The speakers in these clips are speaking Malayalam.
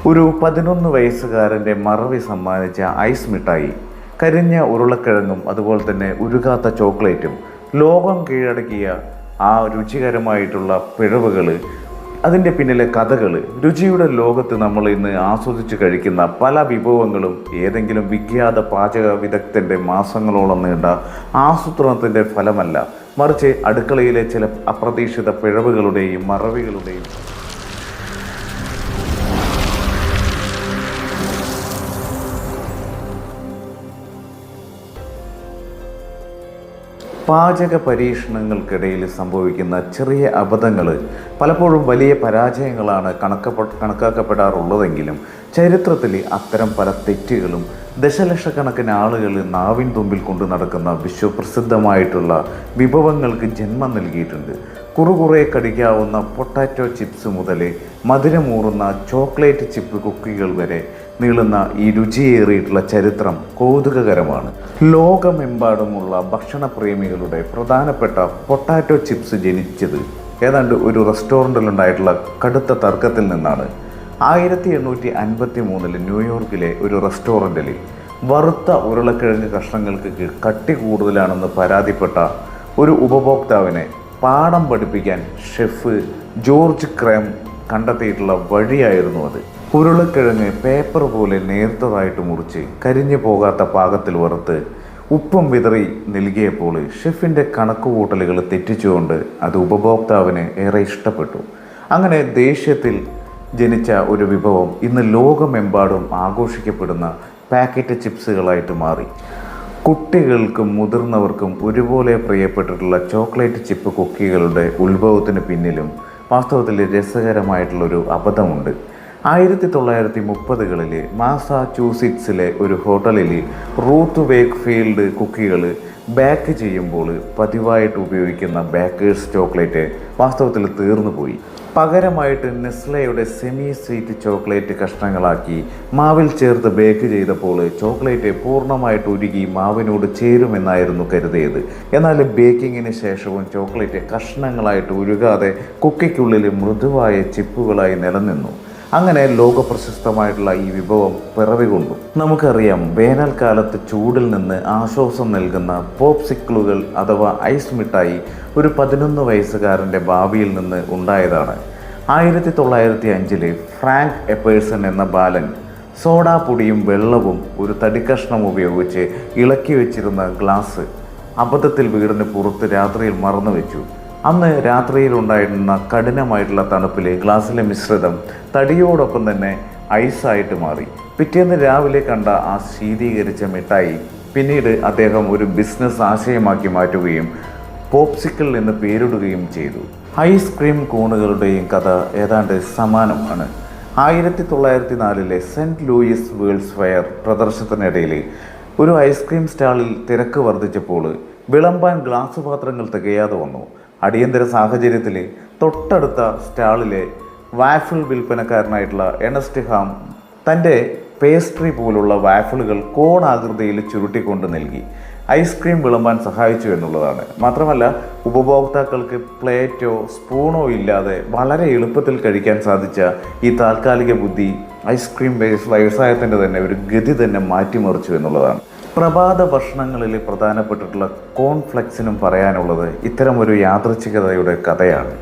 ഒരു 11 വയസ്സുകാരൻ്റെ മറവി സമ്മാനിച്ച ഐസ് മിഠായി, കരിഞ്ഞ ഉരുളക്കിഴങ്ങും അതുപോലെ തന്നെ ഉരുകാത്ത ചോക്ലേറ്റും, ലോകം കീഴടക്കിയ ആ രുചികരമായിട്ടുള്ള പിഴവുകൾ, അതിൻ്റെ പിന്നിലെ കഥകൾ, രുചിയുടെ ലോകത്ത് നമ്മൾ ഇന്ന് ആസ്വദിച്ച് കഴിക്കുന്ന പല വിഭവങ്ങളും ഏതെങ്കിലും വിഖ്യാത പാചക വിദഗ്ധൻ്റെ മാസങ്ങളോളം നീണ്ട ആസൂത്രണത്തിൻ്റെ ഫലമല്ല, മറിച്ച് അടുക്കളയിലെ ചില അപ്രതീക്ഷിത പിഴവുകളുടെയും മറവികളുടെയും. പാചക പരീക്ഷണങ്ങൾക്കിടയിൽ സംഭവിക്കുന്ന ചെറിയ അബദ്ധങ്ങൾ പലപ്പോഴും വലിയ പരാജയങ്ങളാണ് കണക്കാക്കപ്പെടാറുള്ളതെങ്കിലും ചരിത്രത്തിൽ അത്തരം പല തെറ്റുകളും ദശലക്ഷക്കണക്കിന് ആളുകൾ നാവിൻ തുമ്പിൽ കൊണ്ടു നടക്കുന്ന വിശ്വപ്രസിദ്ധമായിട്ടുള്ള വിഭവങ്ങൾക്ക് ജന്മം നൽകിയിട്ടുണ്ട്. കുറുകുറെ കടിക്കാവുന്ന പൊട്ടാറ്റോ ചിപ്സ് മുതൽ മധുരമൂറുന്ന ചോക്ലേറ്റ് ചിപ്പ് കുക്കികൾ വരെ നീളുന്ന ഈ രുചിയേറിയിട്ടുള്ള ചരിത്രം കൗതുകകരമാണ്. ലോകമെമ്പാടുമുള്ള ഭക്ഷണപ്രേമികളുടെ പ്രധാനപ്പെട്ട പൊട്ടാറ്റോ ചിപ്സ് ജനിച്ചത് ഏതാണ്ട് ഒരു റെസ്റ്റോറൻറ്റിലുണ്ടായിട്ടുള്ള കടുത്ത തർക്കത്തിൽ നിന്നാണ്. 1853 ന്യൂയോർക്കിലെ ഒരു റെസ്റ്റോറൻറ്റിൽ വറുത്ത ഉരുളക്കിഴങ്ങ് കഷ്ണങ്ങൾക്ക് കട്ടി കൂടുതലാണെന്ന് പരാതിപ്പെട്ട ഒരു ഉപഭോക്താവിനെ പാഠം പഠിപ്പിക്കാൻ ഷെഫ് ജോർജ് ക്രേം കണ്ടെത്തിയിട്ടുള്ള വഴിയായിരുന്നു അത്. ഉരുളക്കിഴങ്ങ് പേപ്പർ പോലെ നേർത്തതായിട്ട് മുറിച്ച് കരിഞ്ഞു പോകാത്ത പാകത്തിൽ വറുത്ത് ഉപ്പും വിതറി നൽകിയപ്പോൾ ഷെഫിൻ്റെ കണക്കുകൂട്ടലുകൾ തെറ്റിച്ചുകൊണ്ട് അത് ഉപഭോക്താവിന് ഏറെ ഇഷ്ടപ്പെട്ടു. അങ്ങനെ ദേഷ്യത്തിൽ ജനിച്ച ഒരു വിഭവം ഇന്ന് ലോകമെമ്പാടും ആഘോഷിക്കപ്പെടുന്ന പാക്കറ്റ് ചിപ്സുകളായിട്ട് മാറി. കുട്ടികൾക്കും മുതിർന്നവർക്കും ഒരുപോലെ പ്രിയപ്പെട്ടിട്ടുള്ള ചോക്ലേറ്റ് ചിപ്പ് കുക്കികളുടെ ഉത്ഭവത്തിന് പിന്നിലും വാസ്തവത്തിൽ രസകരമായിട്ടുള്ളൊരു അബദ്ധമുണ്ട്. 1930കളിൽ മാസാച്യൂസിറ്റ്സിലെ ഒരു ഹോട്ടലിൽ റൂത്ത് വേക്ക്ഫീൽഡ് കുക്കികൾ ബേക്ക് ചെയ്യുമ്പോൾ പതിവായിട്ട് ഉപയോഗിക്കുന്ന ബേക്കേഴ്സ് ചോക്ലേറ്റ് വാസ്തവത്തിൽ തീർന്നുപോയി. പകരമായിട്ട് നെസ്ലയുടെ സെമി സ്വീറ്റ് ചോക്ലേറ്റ് കഷ്ണങ്ങളാക്കി മാവിൽ ചേർത്ത് ബേക്ക് ചെയ്തപ്പോൾ ചോക്ലേറ്റ് പൂർണ്ണമായിട്ട് ഉരുകി മാവിനോട് ചേരുമെന്നായിരുന്നു കരുതിയത്. എന്നാൽ ബേക്കിങ്ങിന് ശേഷവും ചോക്ലേറ്റ് കഷ്ണങ്ങളായിട്ട് ഉരുകാതെ കുക്കിക്കുള്ളിൽ മൃദുവായ ചിപ്പുകളായി നിലനിന്നു. അങ്ങനെ ലോകപ്രശസ്തമായിട്ടുള്ള ഈ വിഭവം പിറവികൊണ്ടു. നമുക്കറിയാം, വേനൽക്കാലത്ത് ചൂടിൽ നിന്ന് ആശ്വാസം നൽകുന്ന പോപ്സിക്കിളുകൾ അഥവാ ഐസ് മിഠായി ഒരു 11 വയസ്സുകാരൻ്റെ ഭാവിയിൽ നിന്ന് ഉണ്ടായതാണ്. 1905 ഫ്രാങ്ക് എപ്പേഴ്സൺ എന്ന ബാലൻ സോഡാപ്പൊടിയും വെള്ളവും ഒരു തടിക്കഷ്ണം ഉപയോഗിച്ച് ഇളക്കി വെച്ചിരുന്ന ഗ്ലാസ് അബദ്ധത്തിൽ വീടിന് പുറത്ത് രാത്രിയിൽ മറന്നു വെച്ചു. അന്ന് രാത്രിയിലുണ്ടായിരുന്ന കഠിനമായിട്ടുള്ള തണുപ്പിൽ ഗ്ലാസ്സിലെ മിശ്രിതം തടിയോടൊപ്പം തന്നെ ഐസായിട്ട് മാറി. പിറ്റേന്ന് രാവിലെ കണ്ട ആ ശീതീകരിച്ച മിഠായി പിന്നീട് അദ്ദേഹം ഒരു ബിസിനസ് ആശയമാക്കി മാറ്റുകയും പോപ്സിക്കിൾ എന്ന് പേരിടുകയും ചെയ്തു. ഐസ്ക്രീം കൂണുകളുടെയും കഥ ഏതാണ്ട് സമാനമാണ്. 1904 സെൻറ്റ് ലൂയിസ് വേൾഡ്സ് ഫെയർ പ്രദർശനത്തിനിടയിൽ ഒരു ഐസ്ക്രീം സ്റ്റാളിൽ തിരക്ക് വർദ്ധിച്ചപ്പോൾ വിളമ്പാൻ ഗ്ലാസ് പാത്രങ്ങൾ തികയാതെ വന്നു. അടിയന്തര സാഹചര്യത്തിൽ തൊട്ടടുത്ത സ്റ്റാളിലെ വാഫിൾ വിൽപ്പനക്കാരനായിട്ടുള്ള എണസ്റ്റ് ഹാം തൻ്റെ പേസ്ട്രി പോലുള്ള വാഫിളുകൾ കോണാകൃതിയിൽ ചുരുട്ടിക്കൊണ്ട് നൽകി. ഐസ്ക്രീം വിളമ്പാൻ സഹായിച്ചു എന്നുള്ളതാണ്. മാത്രമല്ല, ഉപഭോക്താക്കൾക്ക് പ്ലേറ്റോ സ്പൂണോ ഇല്ലാതെ വളരെ എളുപ്പത്തിൽ കഴിക്കാൻ സാധിച്ച ഈ താൽക്കാലിക ബുദ്ധി ഐസ്ക്രീം വ്യവസായത്തിൻ്റെ തന്നെ ഒരു ഗതി തന്നെ മാറ്റിമറിച്ചു എന്നുള്ളതാണ്. പ്രഭാത ഭക്ഷണങ്ങളിൽ പ്രധാനപ്പെട്ടിട്ടുള്ള കോൺഫ്ലെക്സിനും പറയാനുള്ളത് ഇത്തരമൊരു യാദൃച്ഛികതയുടെ കഥയാണ്.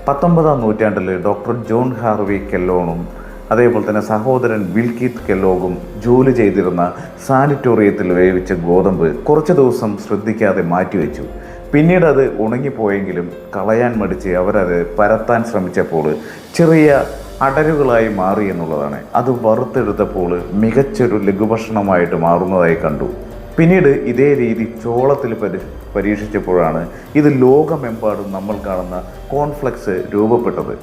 19ാം നൂറ്റാണ്ടിൽ ഡോക്ടർ ജോൺ ഹാർവി കെല്ലോണും അതേപോലെ തന്നെ സഹോദരൻ വിൽക്കീത്ത് കെല്ലോഗും ജോലി ചെയ്തിരുന്ന സാനിറ്റോറിയത്തിൽ വേവിച്ച ഗോതമ്പ് കുറച്ച് ദിവസം ശ്രദ്ധിക്കാതെ മാറ്റിവെച്ചു. പിന്നീട് അത് ഉണങ്ങിപ്പോയെങ്കിലും കളയാൻ മടിച്ച് അവരത് പരത്താൻ ശ്രമിച്ചപ്പോൾ ചെറിയ അടരുകളായി മാറി എന്നുള്ളതാണ്. അത് വറുത്തെടുത്തപ്പോൾ മികച്ചൊരു ലഘുഭക്ഷണമായിട്ട് മാറുന്നതായി കണ്ടു. പിന്നീട് ഇതേ രീതി ചോളത്തിൽ പരീക്ഷിച്ചപ്പോഴാണ് ഇത് ലോകമെമ്പാടും നമ്മൾ കാണുന്ന കോൺഫ്ലെക്സ് രൂപപ്പെട്ടത്.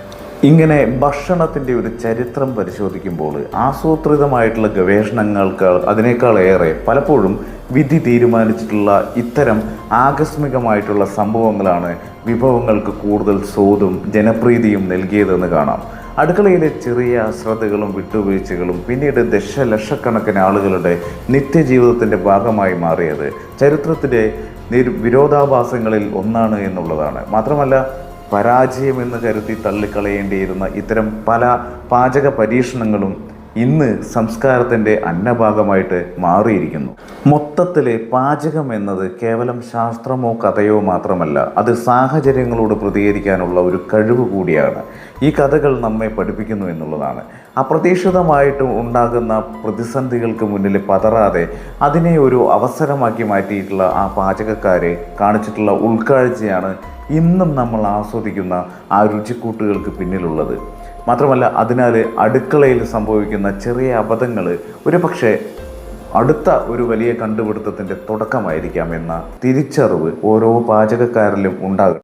ഇങ്ങനെ ഭക്ഷണത്തിൻ്റെ ഒരു ചരിത്രം പരിശോധിക്കുമ്പോൾ ആസൂത്രിതമായിട്ടുള്ള അതിനേക്കാൾ ഏറെ പലപ്പോഴും വിധി തീരുമാനിച്ചിട്ടുള്ള ഇത്തരം ആകസ്മികമായിട്ടുള്ള സംഭവങ്ങളാണ് വിഭവങ്ങൾക്ക് കൂടുതൽ സ്വാദും ജനപ്രീതിയും നൽകിയതെന്ന് കാണാം. അടുക്കളയിലെ ചെറിയ അശ്രദ്ധകളും വിട്ടുവീഴ്ചകളും പിന്നീട് ദശലക്ഷക്കണക്കിന് ആളുകളുടെ നിത്യജീവിതത്തിൻ്റെ ഭാഗമായി മാറിയത് ചരിത്രത്തിൻ്റെ വിരോധാഭാസങ്ങളിൽ ഒന്നാണ് എന്നുള്ളതാണ്. മാത്രമല്ല, പരാജയമെന്ന് കരുതി തള്ളിക്കളയേണ്ടിയിരുന്ന ഇത്തരം പല പാചക പരീക്ഷണങ്ങളും ഇന്ന് സംസ്കാരത്തിൻ്റെ അന്നഭാഗമായിട്ട് മാറിയിരിക്കുന്നു. മൊത്തത്തിൽ പാചകം എന്നത് കേവലം ശാസ്ത്രമോ കഥയോ മാത്രമല്ല, അത് സാഹചര്യങ്ങളോട് പ്രതികരിക്കാനുള്ള ഒരു കഴിവ് കൂടിയാണ്. ഈ കഥകൾ നമ്മെ പഠിപ്പിക്കുന്നു എന്നുള്ളതാണ്. അപ്രതീക്ഷിതമായിട്ട് ഉണ്ടാകുന്ന പ്രതിസന്ധികൾക്ക് മുന്നിൽ പതറാതെ അതിനെ ഒരു അവസരമാക്കി മാറ്റിയിട്ടുള്ള ആ പാചകക്കാരെ കാണിച്ചിട്ടുള്ള ഉൾക്കാഴ്ചയാണ് ഇന്നും നമ്മൾ ആസ്വദിക്കുന്ന ആ രുചിക്കൂട്ടുകൾക്ക് പിന്നിലുള്ളത്. മാത്രമല്ല, അതിനാൽ അടുക്കളയിൽ സംഭവിക്കുന്ന ചെറിയ അബദ്ധങ്ങൾ ഒരു പക്ഷേ അടുത്ത ഒരു വലിയ കണ്ടുപിടുത്തത്തിൻ്റെ തുടക്കമായിരിക്കാം എന്ന തിരിച്ചറിവ് ഓരോ പാചകക്കാരിലും ഉണ്ടാകും.